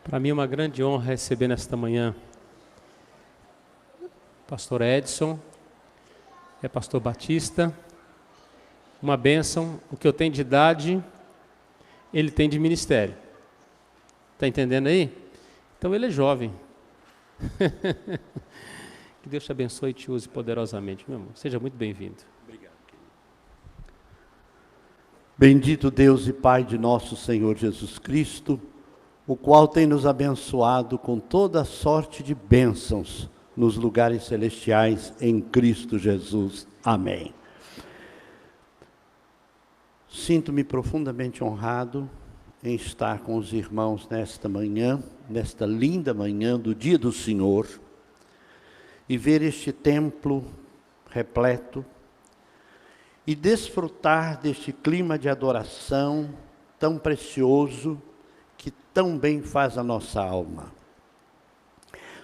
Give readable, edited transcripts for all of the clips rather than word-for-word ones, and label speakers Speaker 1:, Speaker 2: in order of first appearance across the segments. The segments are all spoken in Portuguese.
Speaker 1: Para mim é uma grande honra receber nesta manhã pastor Edson, pastor Batista, uma bênção. O que eu tenho de idade, ele tem de ministério. Está entendendo aí? Então ele é jovem. Que Deus te abençoe e te use poderosamente, meu irmão. Seja muito bem-vindo.
Speaker 2: Obrigado, querido. Bendito Deus e Pai de nosso Senhor Jesus Cristo, o qual tem nos abençoado com toda sorte de bênçãos nos lugares celestiais em Cristo Jesus. Amém. Sinto-me profundamente honrado em estar com os irmãos nesta manhã, nesta linda manhã do dia do Senhor, e ver este templo repleto e desfrutar deste clima de adoração tão precioso que tão bem faz a nossa alma.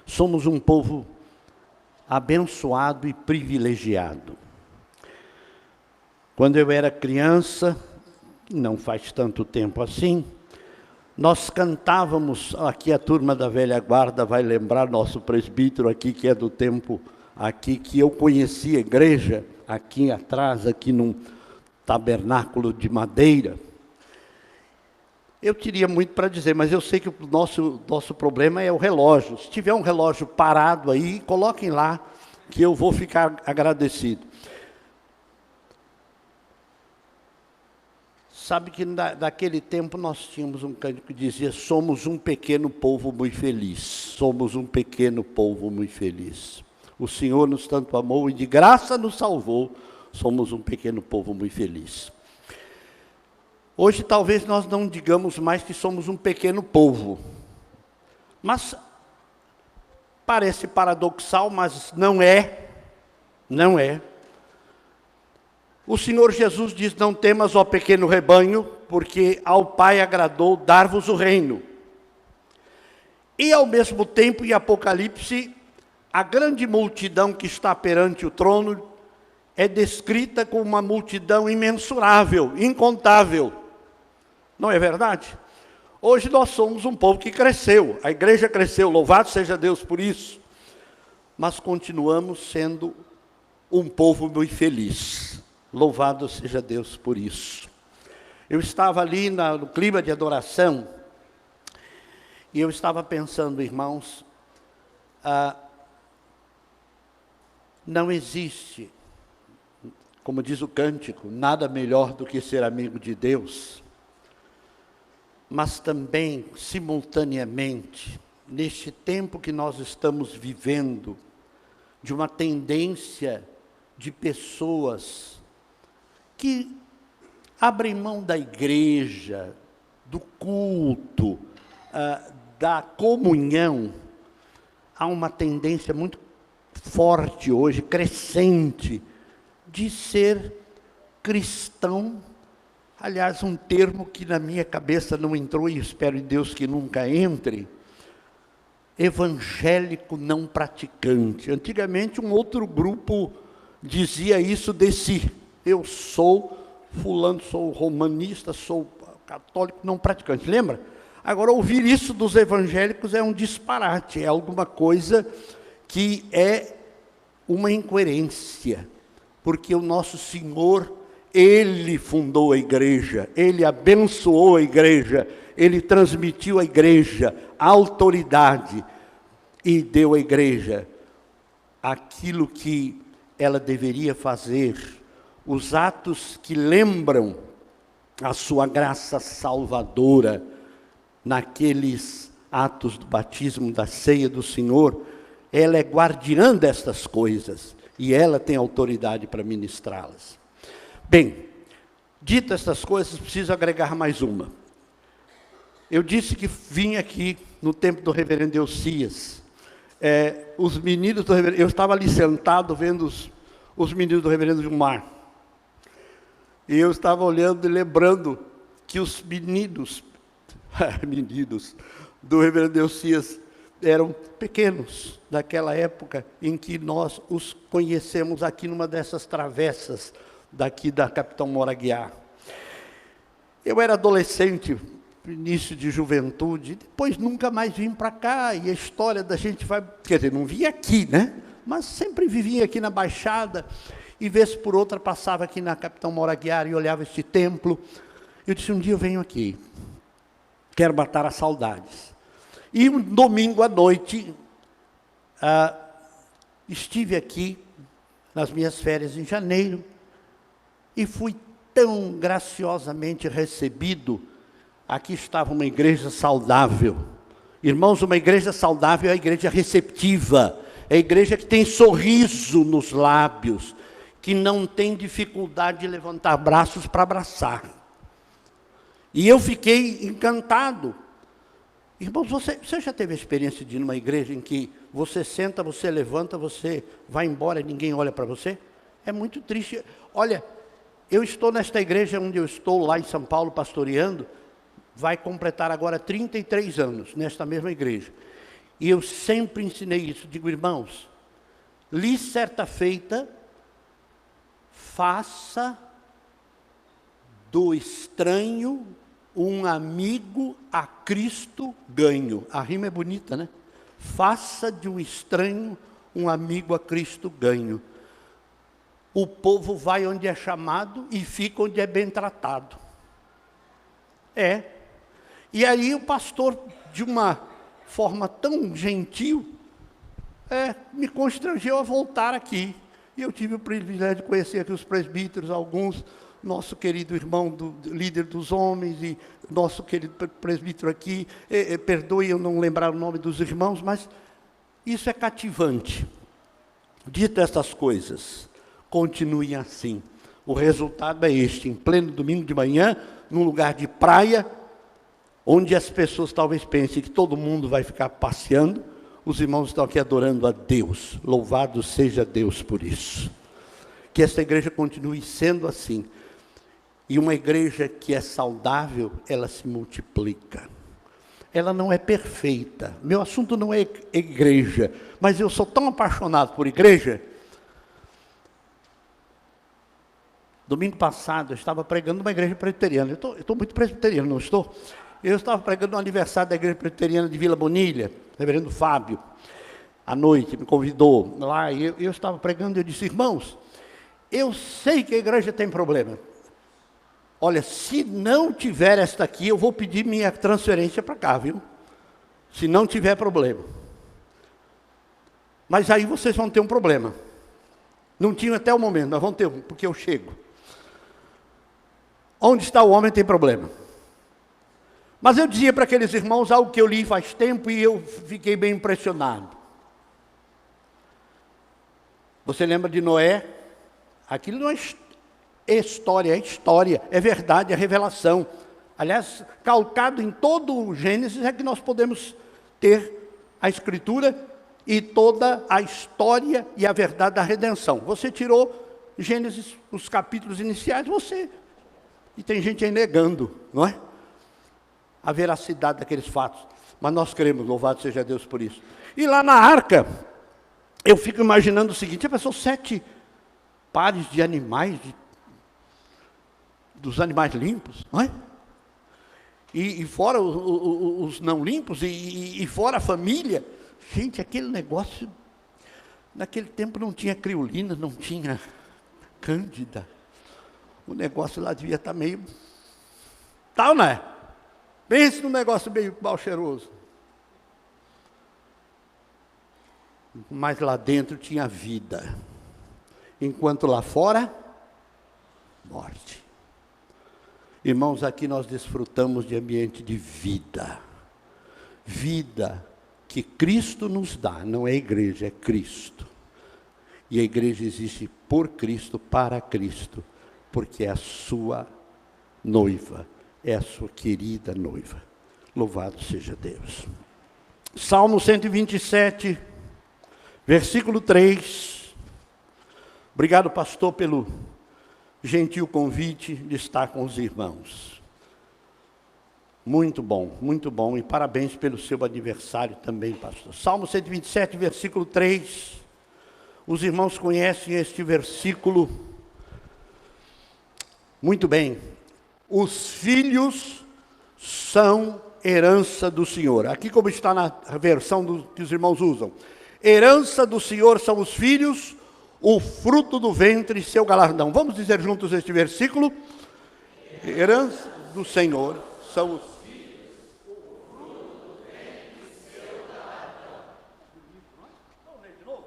Speaker 2: Somos um povo abençoado e privilegiado. Quando eu era criança, não faz tanto tempo assim, nós cantávamos, aqui a turma da velha guarda vai lembrar, nosso presbítero aqui, que é do tempo aqui, que eu conheci a igreja, aqui atrás, aqui num tabernáculo de madeira. Eu teria muito para dizer, mas eu sei que o nosso problema é o relógio. Se tiver um relógio parado aí, coloquem lá, que eu vou ficar agradecido. Sabe que naquele tempo nós tínhamos um cântico que dizia: somos um pequeno povo muito feliz, somos um pequeno povo muito feliz. O Senhor nos tanto amou e de graça nos salvou, somos um pequeno povo muito feliz. Hoje talvez nós não digamos mais que somos um pequeno povo, mas parece paradoxal, mas não é. O Senhor Jesus diz: não temas, ó pequeno rebanho, porque ao Pai agradou dar-vos o reino. E ao mesmo tempo, em Apocalipse, a grande multidão que está perante o trono é descrita como uma multidão imensurável, incontável. Não é verdade? Hoje nós somos um povo que cresceu, a igreja cresceu, louvado seja Deus por isso. Mas continuamos sendo um povo muito feliz. Louvado seja Deus por isso. Eu estava ali no clima de adoração, e eu estava pensando, irmãos, não existe, como diz o cântico, nada melhor do que ser amigo de Deus. Mas também, simultaneamente, neste tempo que nós estamos vivendo, de uma tendência de pessoas que abrem mão da igreja, do culto, da comunhão, há uma tendência muito forte hoje, crescente, de ser cristão. Aliás, um termo que na minha cabeça não entrou e espero em Deus que nunca entre: evangélico não praticante. Antigamente um outro grupo dizia isso de si: eu sou fulano, sou romanista, sou católico não praticante. Lembra? Agora, ouvir isso dos evangélicos é um disparate, é alguma coisa que é uma incoerência, porque o nosso Senhor, Ele fundou a igreja, Ele abençoou a igreja, Ele transmitiu à igreja a autoridade e deu à igreja aquilo que ela deveria fazer, os atos que lembram a sua graça salvadora, naqueles atos do batismo, da ceia do Senhor. Ela é guardiã destas coisas e ela tem autoridade para ministrá-las. Bem, dito estas coisas, preciso agregar mais uma. Eu disse que vim aqui no tempo do reverendo Elcias. Os meninos do reverendo, eu estava ali sentado vendo os meninos do reverendo Gilmar. E eu estava olhando e lembrando que os meninos do reverendo Elcias eram pequenos, daquela época em que nós os conhecemos aqui numa dessas travessas daqui da Capitão Moraguiar. Eu era adolescente, início de juventude, depois nunca mais vim para cá, e a história da gente vai, quer dizer, não vim aqui, né? Mas sempre vivia aqui na Baixada, e vez por outra passava aqui na Capitão Moura Aguiar e olhava este templo. Eu disse, um dia eu venho aqui, quero matar as saudades. E um domingo à noite, estive aqui, nas minhas férias em janeiro, e fui tão graciosamente recebido. Aqui estava uma igreja saudável. Irmãos, uma igreja saudável é a igreja receptiva, é a igreja que tem sorriso nos lábios, que não tem dificuldade de levantar braços para abraçar. E eu fiquei encantado. Irmãos, você já teve a experiência de ir numa igreja em que você senta, você levanta, você vai embora e ninguém olha para você? É muito triste. Olha, eu estou nesta igreja onde eu estou, lá em São Paulo, pastoreando, vai completar agora 33 anos, nesta mesma igreja. E eu sempre ensinei isso, digo, irmãos, li certa feita, faça do estranho um amigo a Cristo ganho. A rima é bonita, né? Faça de um estranho um amigo a Cristo ganho. O povo vai onde é chamado e fica onde é bem tratado. E aí o pastor, de uma forma tão gentil, me constrangeu a voltar aqui. E eu tive o privilégio de conhecer aqui os presbíteros, alguns, nosso querido irmão, líder dos homens, e nosso querido presbítero aqui, perdoe eu não lembrar o nome dos irmãos, mas isso é cativante. Dito essas coisas, continuem assim. O resultado é este, em pleno domingo de manhã, num lugar de praia, onde as pessoas talvez pensem que todo mundo vai ficar passeando, os irmãos estão aqui adorando a Deus. Louvado seja Deus por isso. Que esta igreja continue sendo assim. E uma igreja que é saudável, ela se multiplica. Ela não é perfeita. Meu assunto não é igreja, mas eu sou tão apaixonado por igreja. Domingo passado, eu estava pregando numa igreja presbiteriana. Eu estou muito presbiteriano, não estou? Eu estava pregando no aniversário da igreja presbiteriana de Vila Bonilha, o reverendo Fábio, à noite, me convidou lá, e eu estava pregando, e eu disse, irmãos, eu sei que a igreja tem problema. Olha, se não tiver esta aqui, eu vou pedir minha transferência para cá, viu? Se não tiver problema. Mas aí vocês vão ter um problema. Não tinha até o momento, nós vamos ter um, porque eu chego. Onde está o homem tem problema. Mas eu dizia para aqueles irmãos algo que eu li faz tempo e eu fiquei bem impressionado. Você lembra de Noé? Aquilo não é história, é verdade, é revelação. Aliás, calcado em todo o Gênesis é que nós podemos ter a Escritura e toda a história e a verdade da redenção. Você tirou Gênesis, os capítulos iniciais, e tem gente aí negando, não é? A veracidade daqueles fatos. Mas nós queremos, louvado seja Deus por isso. E lá na arca, eu fico imaginando o seguinte, já pensou 7 pares de animais, dos animais limpos, não é? E fora os não limpos, e fora a família. Gente, aquele negócio, naquele tempo não tinha criolina, não tinha cândida. O negócio lá devia estar meio... Tal, não é? Pense num negócio meio mal cheiroso. Mas lá dentro tinha vida. Enquanto lá fora, morte. Irmãos, aqui nós desfrutamos de ambiente de vida. Vida que Cristo nos dá, não é a igreja, é Cristo. E a igreja existe por Cristo, para Cristo, porque é a sua noiva, é a sua querida noiva. Louvado seja Deus. Salmo 127, versículo 3. Obrigado, pastor, pelo gentil convite de estar com os irmãos. Muito bom, e parabéns pelo seu aniversário também, pastor. Salmo 127, versículo 3. Os irmãos conhecem este versículo muito bem. Os filhos são herança do Senhor. Aqui como está na versão que os irmãos usam. Herança do Senhor são os filhos, o fruto do ventre e seu galardão. Vamos dizer juntos este versículo? Herança do Senhor são os filhos, o fruto do ventre e seu galardão. Vamos ler de novo?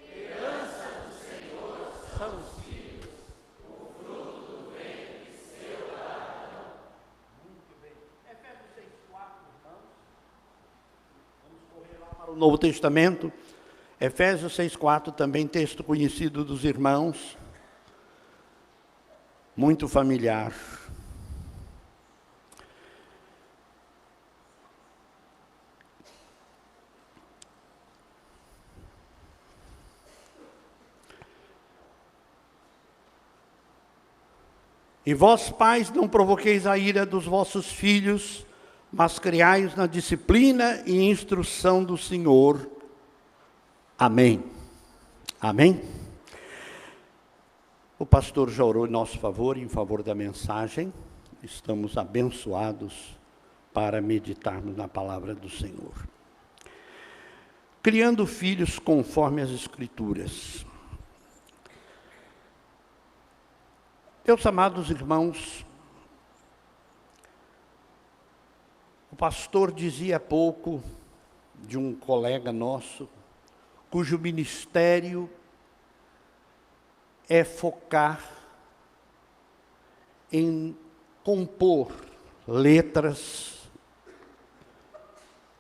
Speaker 2: Herança do Senhor são os filhos, o fruto do ventre e seu galardão. Muito bem. Efésios 6:4, irmãos. Vamos correr lá para o Novo Testamento. Efésios 6:4, também texto conhecido dos irmãos, muito familiar. E vós, pais, não provoqueis a ira dos vossos filhos, mas criai-os na disciplina e instrução do Senhor. Amém. Amém? O pastor já orou em nosso favor, em favor da mensagem. Estamos abençoados para meditarmos na palavra do Senhor. Criando filhos conforme as Escrituras. Meus amados irmãos, o pastor dizia há pouco de um colega nosso, cujo ministério é focar em compor letras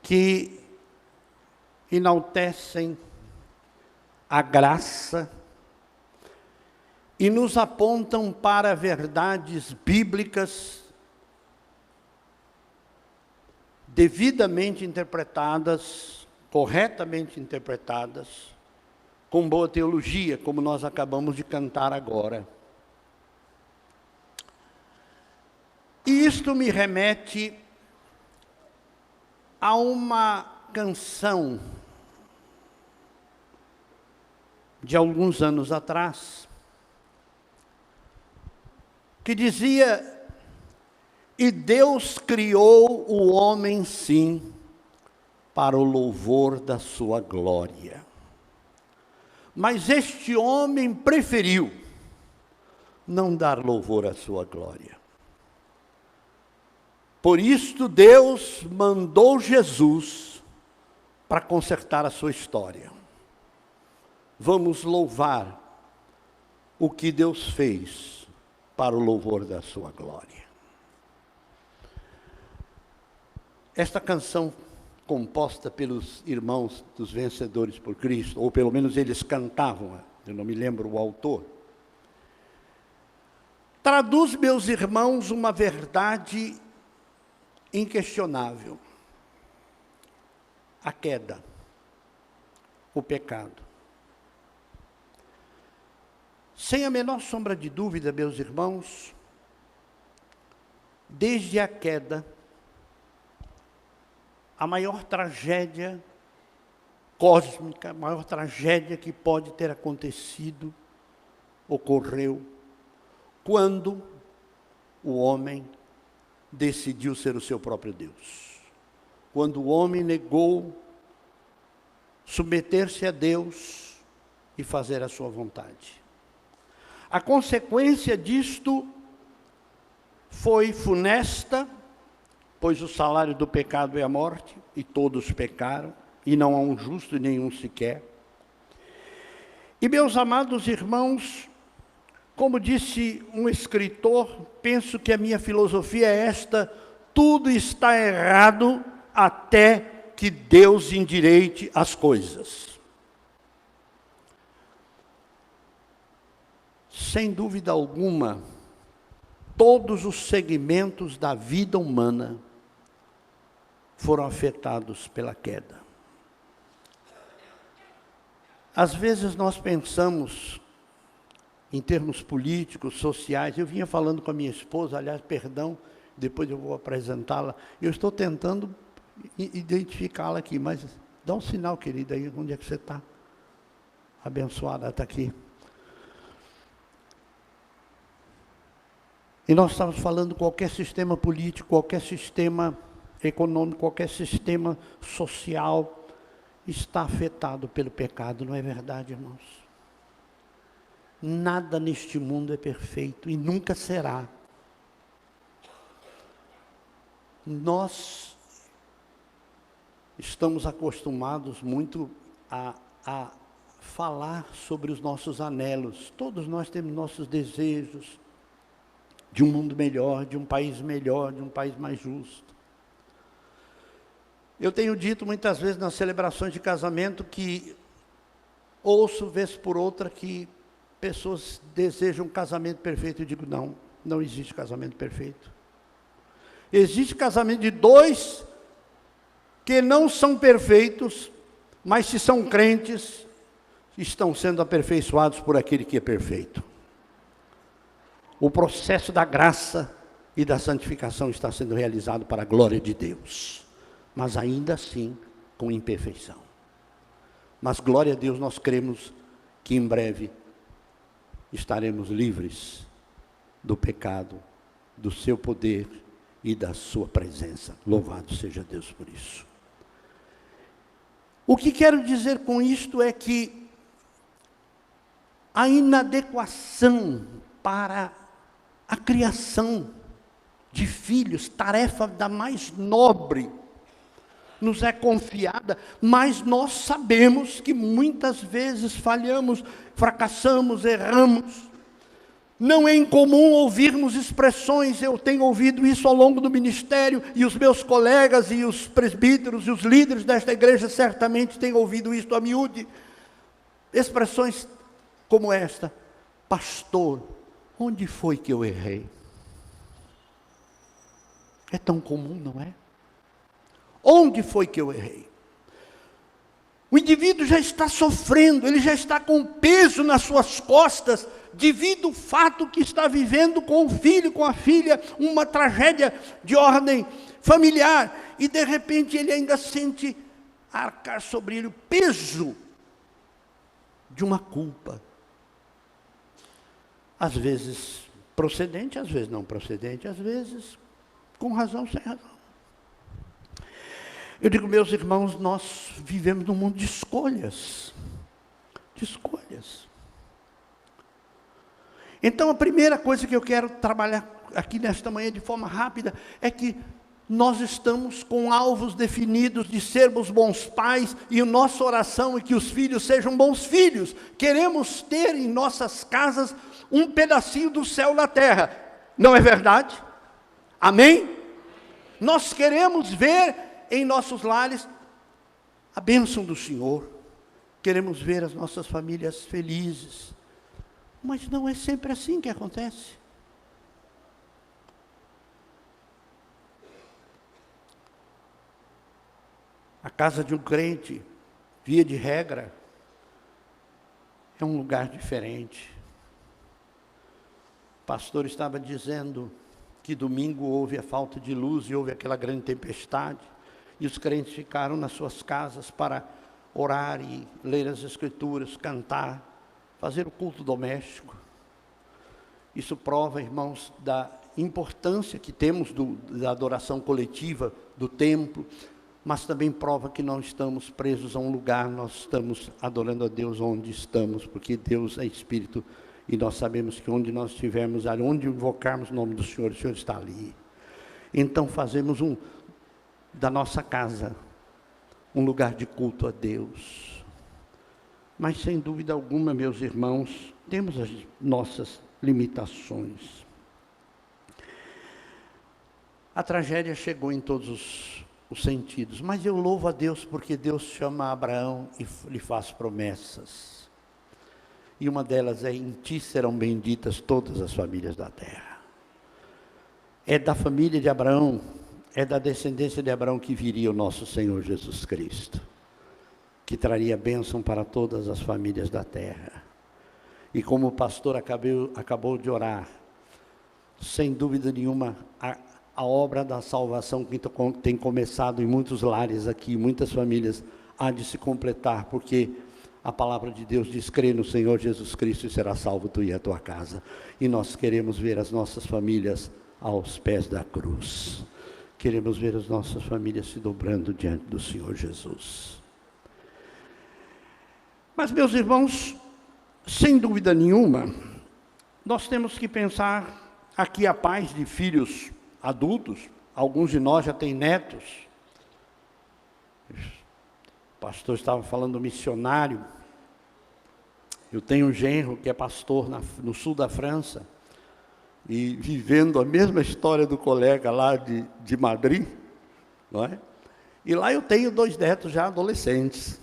Speaker 2: que enaltecem a graça e nos apontam para verdades bíblicas devidamente interpretadas, corretamente interpretadas, com boa teologia, como nós acabamos de cantar agora. E isto me remete a uma canção de alguns anos atrás, que dizia: e Deus criou o homem sim, para o louvor da sua glória. Mas este homem preferiu não dar louvor à sua glória. Por isto Deus mandou Jesus para consertar a sua história. Vamos louvar o que Deus fez para o louvor da sua glória. Esta canção, composta pelos irmãos dos Vencedores por Cristo, ou pelo menos eles cantavam, eu não me lembro o autor, traduz, meus irmãos, uma verdade inquestionável: a queda, o pecado. Sem a menor sombra de dúvida, meus irmãos, desde a queda, a maior tragédia cósmica, a maior tragédia que pode ter acontecido, ocorreu quando o homem decidiu ser o seu próprio Deus. Quando o homem negou submeter-se a Deus e fazer a sua vontade. A consequência disto foi funesta, pois o salário do pecado é a morte, e todos pecaram, e não há um justo nenhum sequer. E, meus amados irmãos, como disse um escritor, penso que a minha filosofia é esta: tudo está errado até que Deus endireite as coisas. Sem dúvida alguma, todos os segmentos da vida humana foram afetados pela queda. Às vezes nós pensamos em termos políticos, sociais. Eu vinha falando com a minha esposa, aliás, perdão, depois eu vou apresentá-la. Eu estou tentando identificá-la aqui, mas dá um sinal, querida, aí, onde é que você está? Abençoada, está aqui. E nós estamos falando qualquer sistema político, qualquer sistema econômico, qualquer sistema social está afetado pelo pecado, não é verdade, irmãos? Nada neste mundo é perfeito e nunca será. Nós estamos acostumados muito a falar sobre os nossos anelos. Todos nós temos nossos desejos de um mundo melhor, de um país melhor, de um país mais justo. Eu tenho dito muitas vezes nas celebrações de casamento que ouço vez por outra que pessoas desejam um casamento perfeito. Eu digo, não, não existe casamento perfeito. Existe casamento de dois que não são perfeitos, mas se são crentes, estão sendo aperfeiçoados por aquele que é perfeito. O processo da graça e da santificação está sendo realizado para a glória de Deus, mas ainda assim com imperfeição. Mas glória a Deus, nós cremos que em breve estaremos livres do pecado, do seu poder e da sua presença. Louvado seja Deus por isso. O que quero dizer com isto é que a inadequação para a criação de filhos, tarefa da mais nobre, nos é confiada, mas nós sabemos que muitas vezes falhamos, fracassamos, erramos. Não é incomum ouvirmos expressões, eu tenho ouvido isso ao longo do ministério, e os meus colegas e os presbíteros e os líderes desta igreja certamente têm ouvido isso a miúde. Expressões como esta: pastor, onde foi que eu errei? É tão comum, não é? Onde foi que eu errei? O indivíduo já está sofrendo, ele já está com peso nas suas costas, devido ao fato que está vivendo com o filho, com a filha, uma tragédia de ordem familiar, e de repente ele ainda sente arcar sobre ele o peso de uma culpa. Às vezes procedente, às vezes não procedente, às vezes com razão, sem razão. Eu digo, meus irmãos, nós vivemos num mundo de escolhas. De escolhas. Então, a primeira coisa que eu quero trabalhar aqui nesta manhã de forma rápida é que nós estamos com alvos definidos de sermos bons pais, e a nossa oração é que os filhos sejam bons filhos. Queremos ter em nossas casas um pedacinho do céu na terra. Não é verdade? Amém? Nós queremos ver em nossos lares a bênção do Senhor. Queremos ver as nossas famílias felizes. Mas não é sempre assim que acontece. A casa de um crente, via de regra, é um lugar diferente. O pastor estava dizendo que domingo houve a falta de luz e houve aquela grande tempestade, e os crentes ficaram nas suas casas para orar e ler as Escrituras, cantar, fazer o culto doméstico. Isso prova, irmãos, da importância que temos da adoração coletiva do templo, mas também prova que não estamos presos a um lugar, nós estamos adorando a Deus onde estamos, porque Deus é Espírito, e nós sabemos que onde nós estivermos, onde invocarmos o nome do Senhor, o Senhor está ali. Então fazemos da nossa casa um lugar de culto a Deus. Mas sem dúvida alguma, meus irmãos, temos as nossas limitações. A tragédia chegou em todos os sentidos, mas eu louvo a Deus porque Deus chama Abraão e lhe faz promessas. E uma delas é: em ti serão benditas todas as famílias da terra. É da família de Abraão, é da descendência de Abraão que viria o nosso Senhor Jesus Cristo, que traria bênção para todas as famílias da terra. E como o pastor acabou de orar, sem dúvida nenhuma, a obra da salvação que tem começado em muitos lares aqui, muitas famílias, há de se completar, porque A palavra de Deus diz: crê no Senhor Jesus Cristo e será salvo tu e a tua casa. E nós queremos ver as nossas famílias aos pés da cruz. Queremos ver as nossas famílias se dobrando diante do Senhor Jesus. Mas, meus irmãos, sem dúvida nenhuma, nós temos que pensar aqui a pais de filhos adultos. Alguns de nós já têm netos. O pastor estava falando do missionário. Eu tenho um genro que é pastor no sul da França, e vivendo a mesma história do colega lá de Madrid, não é? E lá eu tenho 2 netos já adolescentes.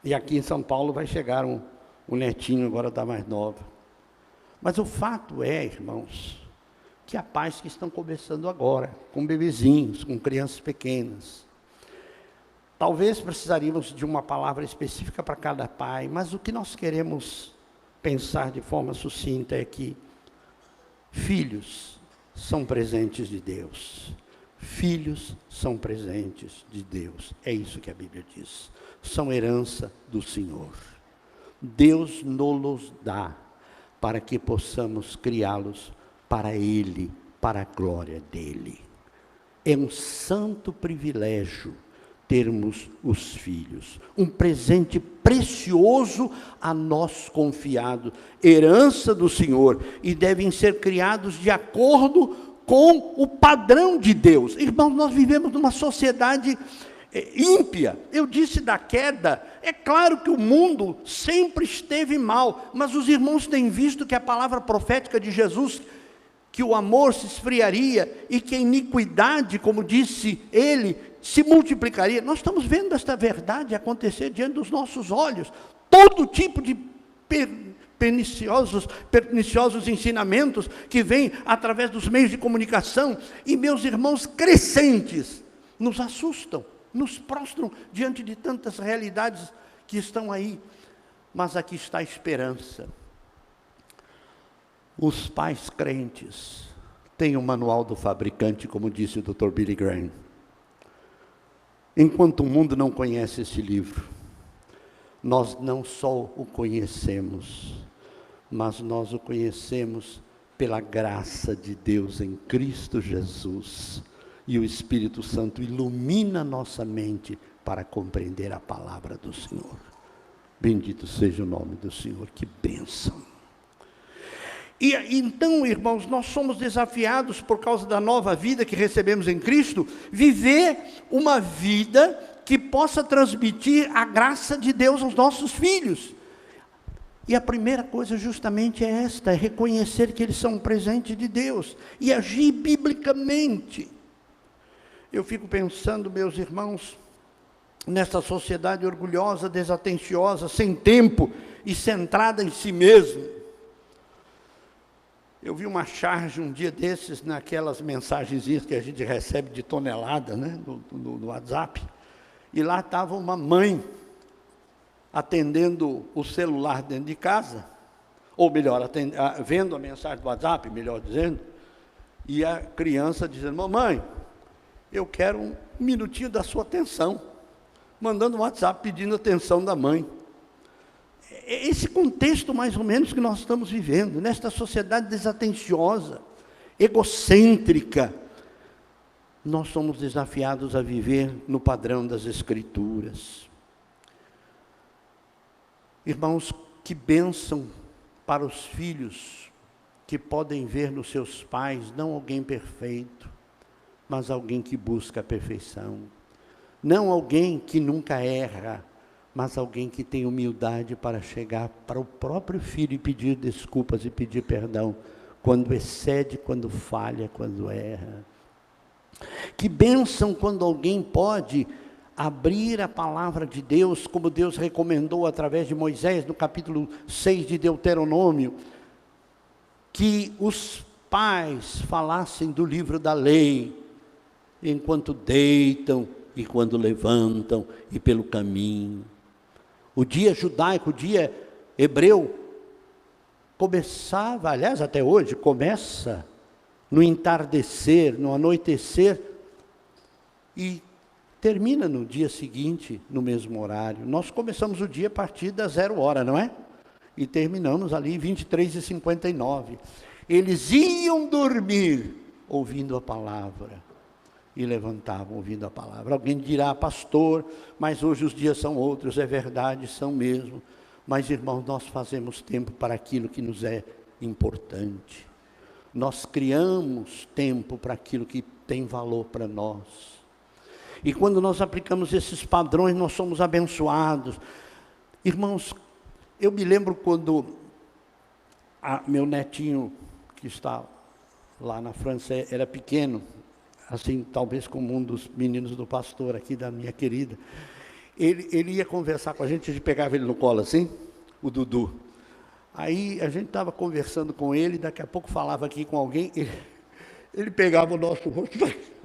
Speaker 2: E aqui em São Paulo vai chegar um netinho agora da mais nova. Mas o fato é, irmãos, que há pais que estão começando agora, com bebezinhos, com crianças pequenas. Talvez precisaríamos de uma palavra específica para cada pai, mas o que nós queremos pensar de forma sucinta é que filhos são presentes de Deus. Filhos são presentes de Deus. É isso que a Bíblia diz. São herança do Senhor. Deus nos dá para que possamos criá-los para Ele, para a glória dEle. É um santo privilégio termos os filhos, um presente precioso a nós confiado, herança do Senhor, e devem ser criados de acordo com o padrão de Deus. Irmãos, nós vivemos numa sociedade ímpia. Eu disse da queda. É claro que o mundo sempre esteve mal, mas os irmãos têm visto que a palavra profética de Jesus, que o amor se esfriaria e que a iniquidade, como disse ele, se multiplicaria. Nós estamos vendo esta verdade acontecer diante dos nossos olhos. Todo tipo de perniciosos ensinamentos que vêm através dos meios de comunicação, e meus irmãos, crescentes, nos assustam, nos prostram diante de tantas realidades que estão aí. Mas aqui está a esperança. Os pais crentes têm o manual do fabricante, como disse o Dr. Billy Graham. Enquanto o mundo não conhece esse livro, nós não só o conhecemos, mas nós o conhecemos pela graça de Deus em Cristo Jesus. E o Espírito Santo ilumina nossa mente para compreender a palavra do Senhor. Bendito seja o nome do Senhor, que bênção. E então, irmãos, nós somos desafiados, por causa da nova vida que recebemos em Cristo, viver uma vida que possa transmitir a graça de Deus aos nossos filhos. E a primeira coisa justamente é esta: é reconhecer que eles são um presente de Deus e agir biblicamente. Eu fico pensando, meus irmãos, nessa sociedade orgulhosa, desatenciosa, sem tempo e centrada em si mesmo. Eu vi uma charge um dia desses, naquelas mensagenzinhas que a gente recebe de tonelada, né, no WhatsApp, e lá estava uma mãe atendendo o celular dentro de casa, ou melhor, vendo a mensagem do WhatsApp, melhor dizendo, e a criança dizendo: mamãe, eu quero um minutinho da sua atenção, mandando um WhatsApp pedindo atenção da mãe. Esse contexto mais ou menos que nós estamos vivendo, nesta sociedade desatenciosa, egocêntrica, nós somos desafiados a viver no padrão das Escrituras. Irmãos, que bênção para os filhos que podem ver nos seus pais não alguém perfeito, mas alguém que busca a perfeição. Não alguém que nunca erra, mas alguém que tem humildade para chegar para o próprio filho e pedir desculpas e pedir perdão, quando excede, quando falha, quando erra. Que bênção quando alguém pode abrir a palavra de Deus, como Deus recomendou através de Moisés, no capítulo 6 de Deuteronômio, que os pais falassem do livro da lei, enquanto deitam e quando levantam e pelo caminho. O dia judaico, o dia hebreu, começava, aliás, até hoje, começa no entardecer, no anoitecer, e termina no dia seguinte, no mesmo horário. Nós começamos o dia a partir das 0h, não é? E terminamos ali 23h59. Eles iam dormir ouvindo a palavra. E levantavam ouvindo a palavra. Alguém dirá, pastor, mas hoje os dias são outros. É verdade, são mesmo. Mas, irmãos, nós fazemos tempo para aquilo que nos é importante. Nós criamos tempo para aquilo que tem valor para nós. E quando nós aplicamos esses padrões, nós somos abençoados. Irmãos, eu me lembro quando meu netinho, que está lá na França, era pequeno, assim, talvez como um dos meninos do pastor aqui, da minha querida, ele ia conversar com a gente pegava ele no colo assim, o Dudu. Aí a gente estava conversando com ele, daqui a pouco falava aqui com alguém, ele pegava o nosso rosto,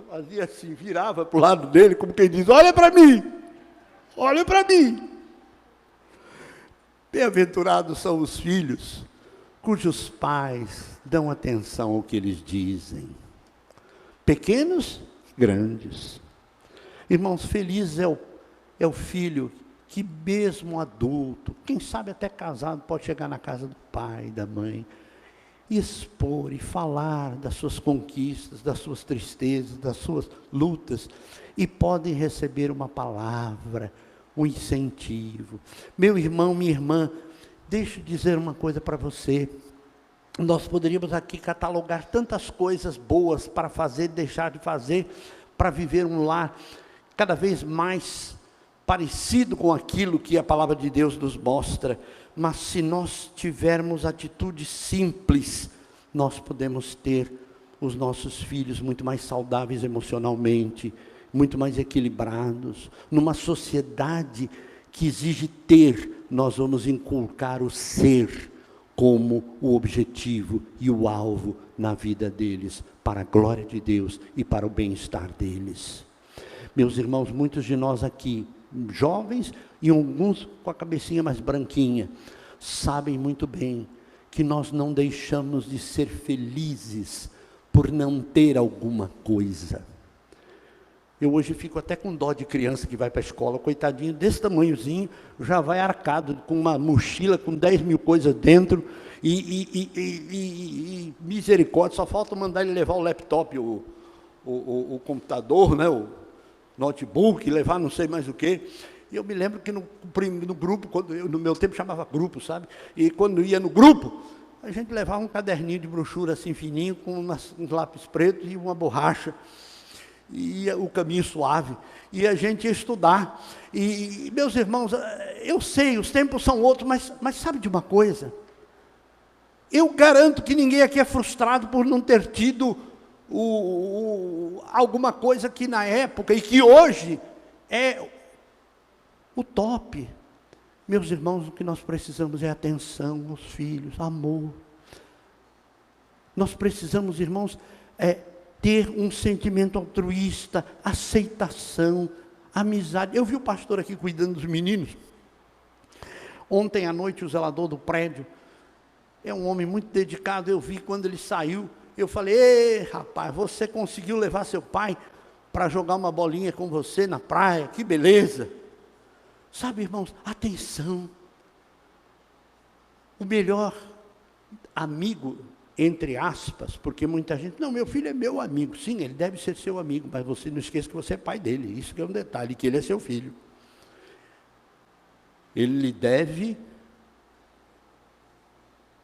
Speaker 2: fazia assim, virava para o lado dele, como quem diz, olha para mim, olha para mim. Bem-aventurados são os filhos, cujos pais dão atenção ao que eles dizem. Pequenos, grandes. Irmãos, feliz é o filho que mesmo adulto, quem sabe até casado, pode chegar na casa do pai, da mãe, e expor e falar das suas conquistas, das suas tristezas, das suas lutas, e podem receber uma palavra, um incentivo. Meu irmão, minha irmã, deixa eu dizer uma coisa para você. Nós poderíamos aqui catalogar tantas coisas boas para fazer, deixar de fazer, para viver um lar cada vez mais parecido com aquilo que a palavra de Deus nos mostra. Mas se nós tivermos atitudes simples, nós podemos ter os nossos filhos muito mais saudáveis emocionalmente, muito mais equilibrados. Numa sociedade que exige ter, nós vamos inculcar o ser como o objetivo e o alvo na vida deles, para a glória de Deus e para o bem-estar deles. Meus irmãos, muitos de nós aqui, jovens e alguns com a cabecinha mais branquinha, sabem muito bem que nós não deixamos de ser felizes por não ter alguma coisa. Eu hoje fico até com dó de criança que vai para a escola, coitadinho, desse tamanhozinho, já vai arcado, com uma mochila, com 10 mil coisas dentro, e misericórdia, só falta mandar ele levar o laptop, o computador, né, o notebook, levar não sei mais o quê. E eu me lembro que no grupo, no meu tempo chamava grupo, sabe? E quando ia no grupo, a gente levava um caderninho de brochura assim fininho, com uns lápis pretos e uma borracha, e o caminho suave, e a gente ia estudar. E meus irmãos, eu sei, os tempos são outros, mas sabe de uma coisa? Eu garanto que ninguém aqui é frustrado por não ter tido alguma coisa que na época, e que hoje é o top. Meus irmãos, o que nós precisamos é atenção aos filhos, amor. Nós precisamos, irmãos, ter um sentimento altruísta, aceitação, amizade. Eu vi o pastor aqui cuidando dos meninos. Ontem à noite, o zelador do prédio, é um homem muito dedicado. Eu vi quando ele saiu, eu falei, ei, rapaz, você conseguiu levar seu pai para jogar uma bolinha com você na praia, que beleza. Sabe, irmãos, atenção. O melhor amigo, entre aspas, porque muita gente, não, meu filho é meu amigo. Sim, ele deve ser seu amigo, mas você não esqueça que você é pai dele. Isso que é um detalhe, que ele é seu filho. Ele lhe deve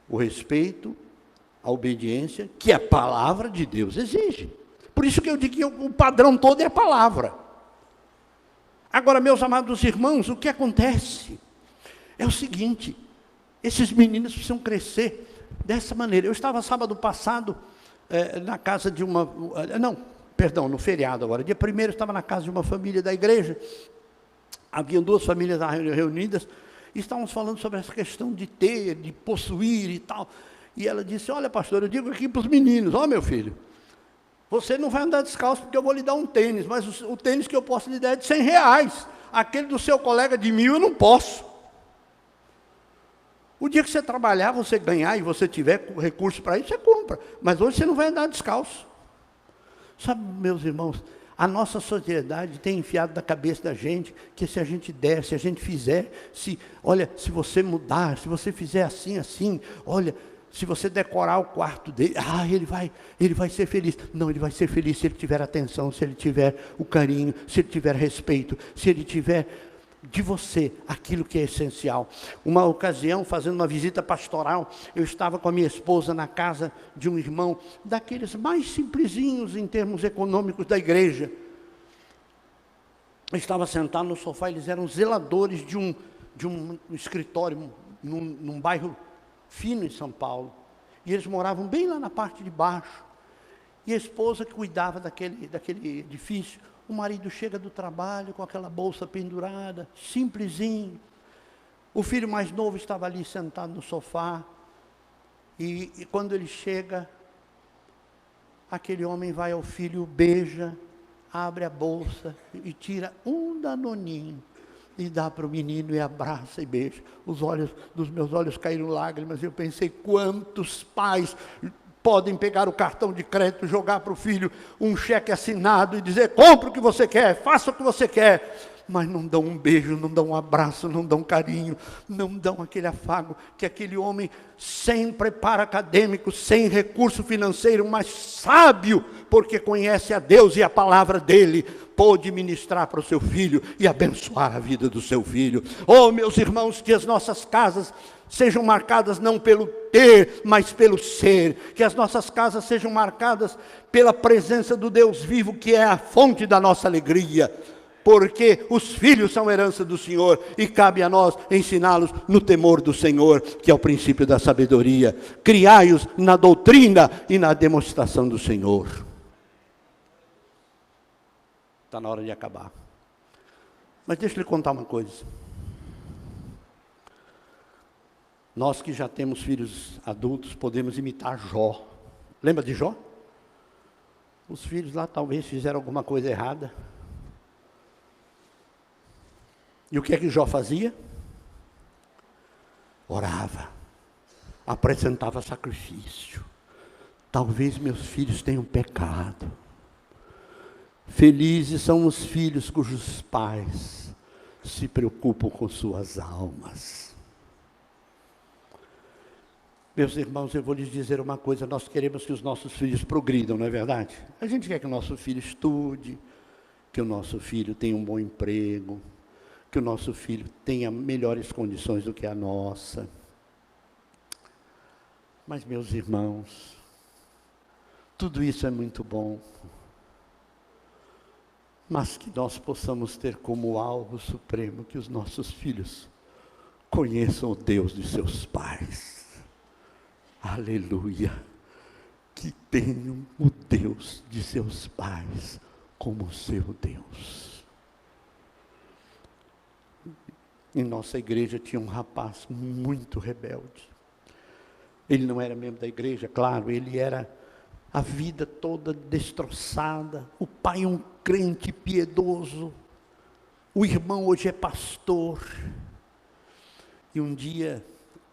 Speaker 2: o respeito, a obediência, que a palavra de Deus exige. Por isso que eu digo que o padrão todo é a palavra. Agora, meus amados irmãos, o que acontece é o seguinte, esses meninos precisam crescer dessa maneira. Eu estava sábado passado na casa de uma... no feriado agora. Dia 1º eu estava na casa de uma família da igreja. Haviam 2 famílias reunidas. E estávamos falando sobre essa questão de ter, de possuir e tal. E ela disse, olha pastor, eu digo aqui para os meninos, ó meu filho, você não vai andar descalço porque eu vou lhe dar um tênis, mas o tênis que eu posso lhe dar é de R$100. Aquele do seu colega de 1.000 eu não posso. O dia que você trabalhar, você ganhar e você tiver recurso para isso, você compra. Mas hoje você não vai andar descalço. Sabe, meus irmãos, A nossa sociedade tem enfiado na cabeça da gente que se a gente der, se a gente fizer, olha, se você mudar, se você fizer assim, assim, olha, se você decorar o quarto dele, ele vai ser feliz. Não, ele vai ser feliz se ele tiver atenção, se ele tiver o carinho, se ele tiver respeito, se ele tiver de você aquilo que é essencial. Uma ocasião, fazendo uma visita pastoral, eu estava com a minha esposa na casa de um irmão, daqueles mais simplesinhos em termos econômicos da igreja. Eu estava sentado no sofá, eles eram zeladores de um escritório num bairro fino em São Paulo, e eles moravam bem lá na parte de baixo, e a esposa que cuidava daquele edifício. O marido chega do trabalho com aquela bolsa pendurada, simplesinho. O filho mais novo estava ali sentado no sofá, e quando ele chega, aquele homem vai ao filho, beija, abre a bolsa e tira um danoninho, e dá para o menino e abraça e beija. Os olhos dos meus olhos caíram lágrimas. Eu pensei, quantos pais podem pegar o cartão de crédito, jogar para o filho um cheque assinado e dizer, compre o que você quer, faça o que você quer, mas não dão um beijo, não dão um abraço, não dão carinho, não dão aquele afago que aquele homem, sem preparo acadêmico, sem recurso financeiro, mas sábio, porque conhece a Deus e a palavra dele, pôde ministrar para o seu filho e abençoar a vida do seu filho. Oh, meus irmãos, que as nossas casas sejam marcadas não pelo ter, mas pelo ser. Que as nossas casas sejam marcadas pela presença do Deus vivo, que é a fonte da nossa alegria. Porque os filhos são herança do Senhor, e cabe a nós ensiná-los no temor do Senhor, que é o princípio da sabedoria. Criai-os na doutrina e na demonstração do Senhor. Está na hora de acabar. Mas deixa eu lhe contar uma coisa. Nós que já temos filhos adultos, podemos imitar Jó. Lembra de Jó? Os filhos lá talvez fizeram alguma coisa errada. E o que é que Jó fazia? Orava, apresentava sacrifício. Talvez meus filhos tenham pecado. Felizes são os filhos cujos pais se preocupam com suas almas. Meus irmãos, eu vou lhes dizer uma coisa, nós queremos que os nossos filhos progridam, não é verdade? A gente quer que o nosso filho estude, que o nosso filho tenha um bom emprego, que o nosso filho tenha melhores condições do que a nossa. Mas, meus irmãos, tudo isso é muito bom, mas que nós possamos ter como alvo supremo que os nossos filhos conheçam o Deus de seus pais. Aleluia! Que tenham o Deus de seus pais como seu Deus. Em nossa igreja tinha um rapaz muito rebelde. Ele não era membro da igreja, claro, ele era a vida toda destroçada. O pai é um crente piedoso. O irmão hoje é pastor. E um dia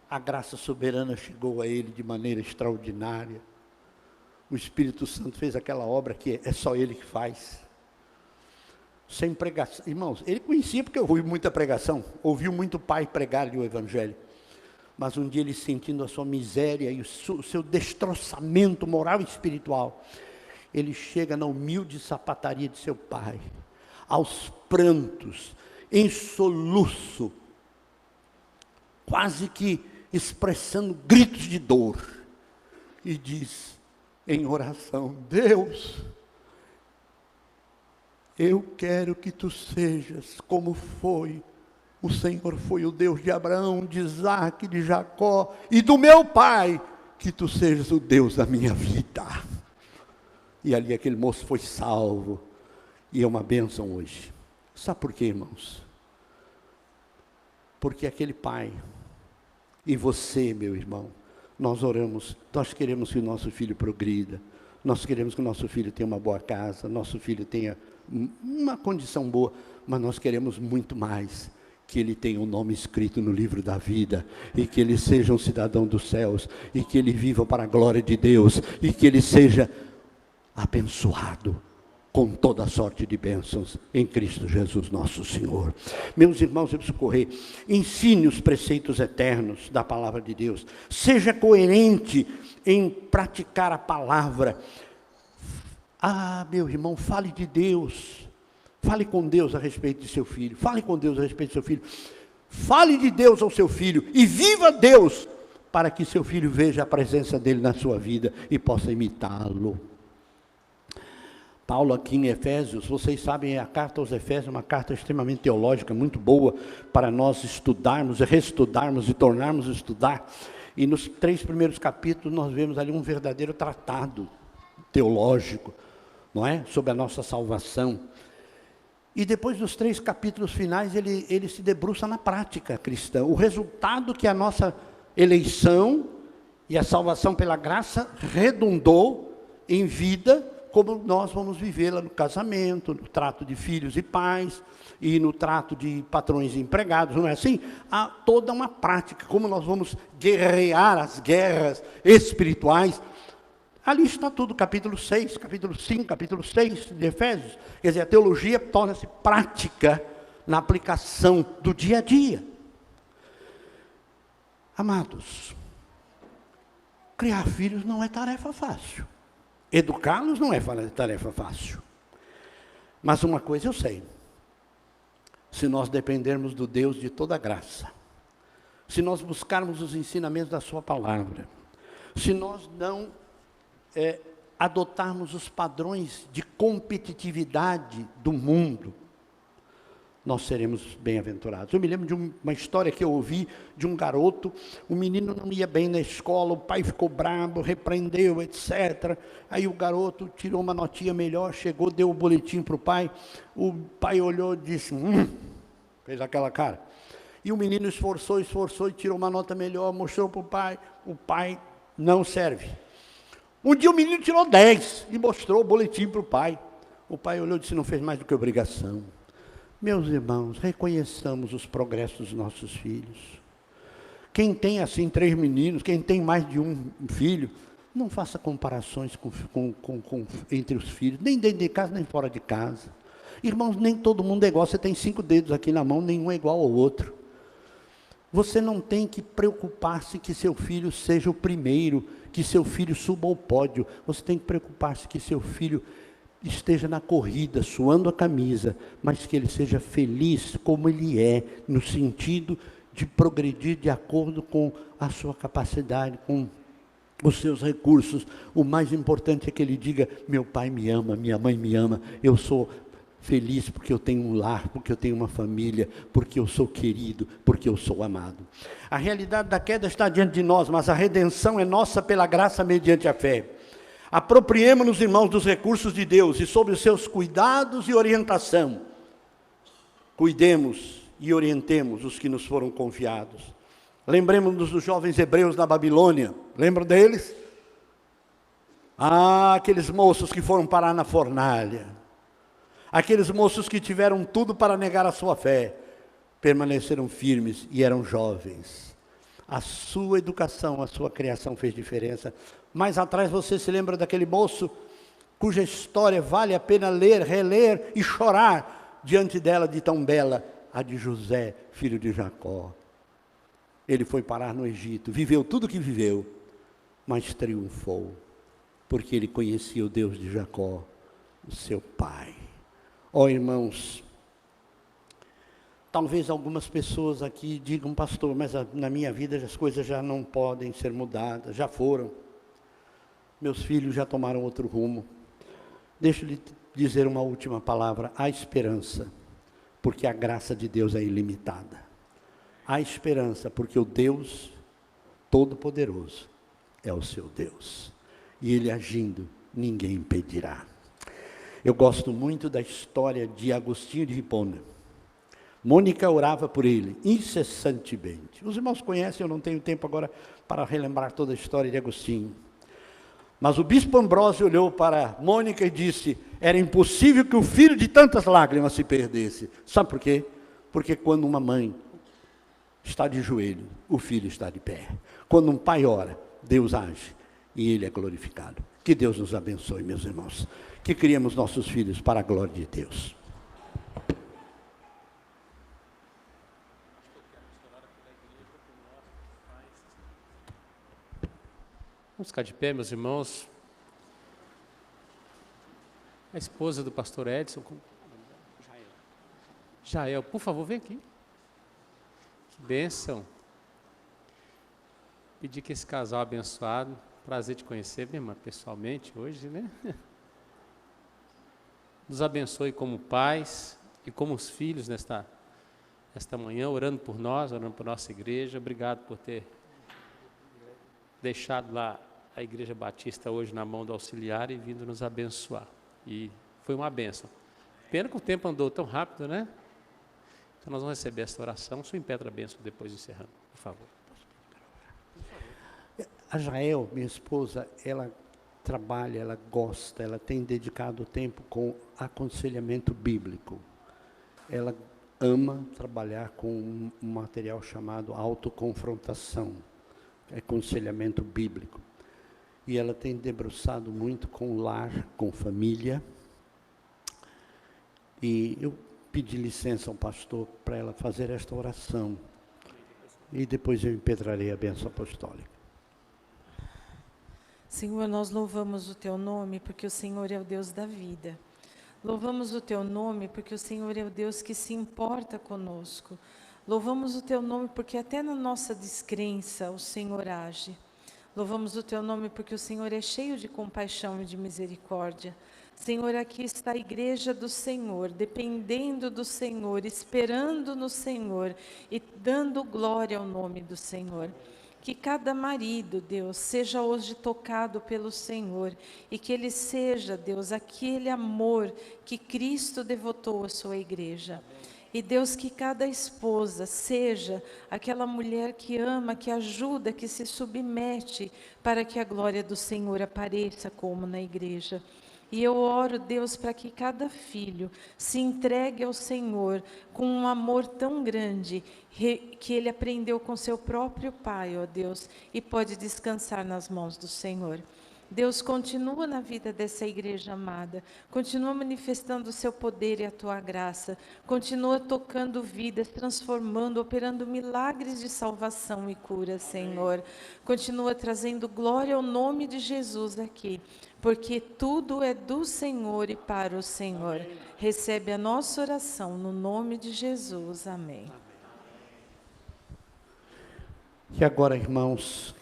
Speaker 2: a graça soberana chegou a ele de maneira extraordinária. O Espírito Santo fez aquela obra que é só ele que faz. Sem pregação. Irmãos, ele conhecia porque ouviu muita pregação. Ouviu muito pai pregar-lhe o Evangelho. Mas um dia ele, sentindo a sua miséria e o seu destroçamento moral e espiritual, ele chega na humilde sapataria de seu pai, aos prantos, em soluço, quase que expressando gritos de dor, e diz em oração: Deus, eu quero que tu sejas como foi. O Senhor foi o Deus de Abraão, de Isaac, de Jacó e do meu pai, que tu sejas o Deus da minha vida. E ali aquele moço foi salvo, e é uma bênção hoje. Sabe por quê, irmãos? Porque aquele pai, e você, meu irmão, nós oramos, nós queremos que o nosso filho progrida, nós queremos que o nosso filho tenha uma boa casa, nosso filho tenha uma condição boa, mas nós queremos muito mais, que ele tenha um nome escrito no livro da vida, e que ele seja um cidadão dos céus, e que ele viva para a glória de Deus, e que ele seja abençoado com toda sorte de bênçãos em Cristo Jesus nosso Senhor. Meus irmãos, eu preciso correr. Ensine os preceitos eternos da palavra de Deus. Seja coerente em praticar a palavra. Ah, meu irmão, fale de Deus. Fale com Deus a respeito de seu filho. Fale com Deus a respeito de seu filho. Fale de Deus ao seu filho e viva Deus, para que seu filho veja a presença dele na sua vida e possa imitá-lo. Paulo aqui em Efésios, vocês sabem, a carta aos Efésios é uma carta extremamente teológica, muito boa para nós estudarmos, reestudarmos e tornarmos a estudar. E nos 3 primeiros capítulos nós vemos ali um verdadeiro tratado teológico, não é? Sobre a nossa salvação. E depois dos 3 capítulos finais, ele se debruça na prática cristã. O resultado que a nossa eleição e a salvação pela graça redundou em vida, como nós vamos vivê-la no casamento, no trato de filhos e pais, e no trato de patrões e empregados, não é assim? Há toda uma prática, como nós vamos guerrear as guerras espirituais. Ali está tudo, capítulo 6, capítulo 5, capítulo 6 de Efésios. Quer dizer, a teologia torna-se prática na aplicação do dia a dia. Amados, criar filhos não é tarefa fácil. Educá-los não é tarefa fácil. Mas uma coisa eu sei. Se nós dependermos do Deus de toda graça, se nós buscarmos os ensinamentos da sua palavra, se nós não adotarmos os padrões de competitividade do mundo, nós seremos bem-aventurados. Eu me lembro de uma história que eu ouvi de um garoto, o menino não ia bem na escola, o pai ficou bravo, repreendeu, etc. Aí o garoto tirou uma notinha melhor, chegou, deu o boletim para o pai olhou e disse, fez aquela cara. E o menino esforçou e tirou uma nota melhor, mostrou para o pai não serve. Um dia o menino tirou 10 e mostrou o boletim para o pai. O pai olhou e disse, não fez mais do que obrigação. Meus irmãos, reconheçamos os progressos dos nossos filhos. Quem tem assim 3 meninos, quem tem mais de um filho, não faça comparações entre os filhos, nem dentro de casa, nem fora de casa. Irmãos, nem todo mundo é igual, você tem 5 dedos aqui na mão, nenhum é igual ao outro. Você não tem que preocupar-se que seu filho seja o primeiro, que seu filho suba ao pódio. Você tem que preocupar-se que seu filho esteja na corrida, suando a camisa, mas que ele seja feliz como ele é, no sentido de progredir de acordo com a sua capacidade, com os seus recursos. O mais importante é que ele diga, meu pai me ama, minha mãe me ama, eu sou feliz porque eu tenho um lar, porque eu tenho uma família, porque eu sou querido, porque eu sou amado. A realidade da queda está diante de nós, mas a redenção é nossa pela graça mediante a fé. Apropriemos-nos, irmãos, dos recursos de Deus e sobre os seus cuidados e orientação. Cuidemos e orientemos os que nos foram confiados. Lembremos-nos dos jovens hebreus na Babilônia. Lembram deles? Aqueles moços que foram parar na fornalha. Aqueles moços que tiveram tudo para negar a sua fé. Permaneceram firmes e eram jovens. A sua educação, a sua criação fez diferença. Mais atrás você se lembra daquele moço cuja história vale a pena ler, reler e chorar diante dela de tão bela, a de José, filho de Jacó. Ele foi parar no Egito, viveu tudo o que viveu, mas triunfou, porque ele conhecia o Deus de Jacó, o seu pai. Ó irmãos, talvez algumas pessoas aqui digam, pastor, mas na minha vida as coisas já não podem ser mudadas, já foram. Meus filhos já tomaram outro rumo. Deixa eu lhe dizer uma última palavra. Há esperança, porque a graça de Deus é ilimitada. Há esperança, porque o Deus Todo-Poderoso é o seu Deus. E Ele agindo, ninguém impedirá. Eu gosto muito da história de Agostinho de Hipona. Mônica orava por ele, incessantemente. Os irmãos conhecem, eu não tenho tempo agora para relembrar toda a história de Agostinho. Mas o bispo Ambrósio olhou para Mônica e disse, era impossível que o filho de tantas lágrimas se perdesse. Sabe por quê? Porque quando uma mãe está de joelho, o filho está de pé. Quando um pai ora, Deus age e ele é glorificado. Que Deus nos abençoe, meus irmãos. que criemos nossos filhos para a glória de Deus.
Speaker 1: Vamos ficar de pé, meus irmãos. A esposa do pastor Edson, Jael, por favor, vem aqui. Que bênção. Pedir que esse casal abençoado, prazer te conhecer, minha irmã, pessoalmente hoje, né? Nos abençoe como pais e como os filhos nesta manhã, orando por nós, orando por nossa igreja. Obrigado por ter deixado lá a Igreja Batista hoje na mão do auxiliar e vindo nos abençoar. E foi uma bênção. Pena que o tempo andou tão rápido, né? Então nós vamos receber esta oração. Só impetra a bênção depois encerrando, por favor.
Speaker 2: A Jael, minha esposa, ela trabalha, ela gosta, ela tem dedicado tempo com aconselhamento bíblico. Ela ama trabalhar com um material chamado autoconfrontação, aconselhamento bíblico. E ela tem debruçado muito com lar, com família. E eu pedi licença ao pastor para ela fazer esta oração. E depois eu impetrarei a bênção apostólica.
Speaker 3: Senhor, nós louvamos o Teu nome porque o Senhor é o Deus da vida. Louvamos o Teu nome porque o Senhor é o Deus que se importa conosco. Louvamos o Teu nome porque até na nossa descrença o Senhor age. Louvamos o Teu nome porque o Senhor é cheio de compaixão e de misericórdia. Senhor, aqui está a igreja do Senhor, dependendo do Senhor, esperando no Senhor e dando glória ao nome do Senhor. Que cada marido, Deus, seja hoje tocado pelo Senhor e que ele seja, Deus, aquele amor que Cristo devotou à sua igreja. E Deus, que cada esposa seja aquela mulher que ama, que ajuda, que se submete para que a glória do Senhor apareça como na igreja. E eu oro, Deus, para que cada filho se entregue ao Senhor com um amor tão grande que ele aprendeu com seu próprio pai, ó Deus, e pode descansar nas mãos do Senhor. Deus, continua na vida dessa igreja amada, continua manifestando o seu poder e a tua graça, continua tocando vidas, transformando, operando milagres de salvação e cura, Senhor. Continua trazendo glória ao nome de Jesus aqui, porque tudo é do Senhor e para o Senhor. Recebe a nossa oração no nome de Jesus. Amém.
Speaker 2: E agora, irmãos,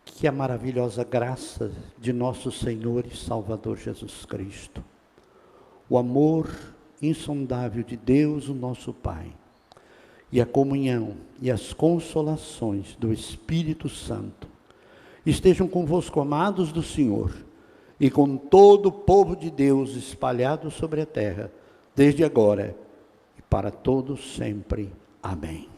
Speaker 2: que a maravilhosa graça de nosso Senhor e Salvador Jesus Cristo, o amor insondável de Deus, o nosso Pai, e a comunhão e as consolações do Espírito Santo estejam convosco, amados do Senhor, e com todo o povo de Deus espalhado sobre a terra, desde agora e para todos sempre. Amém.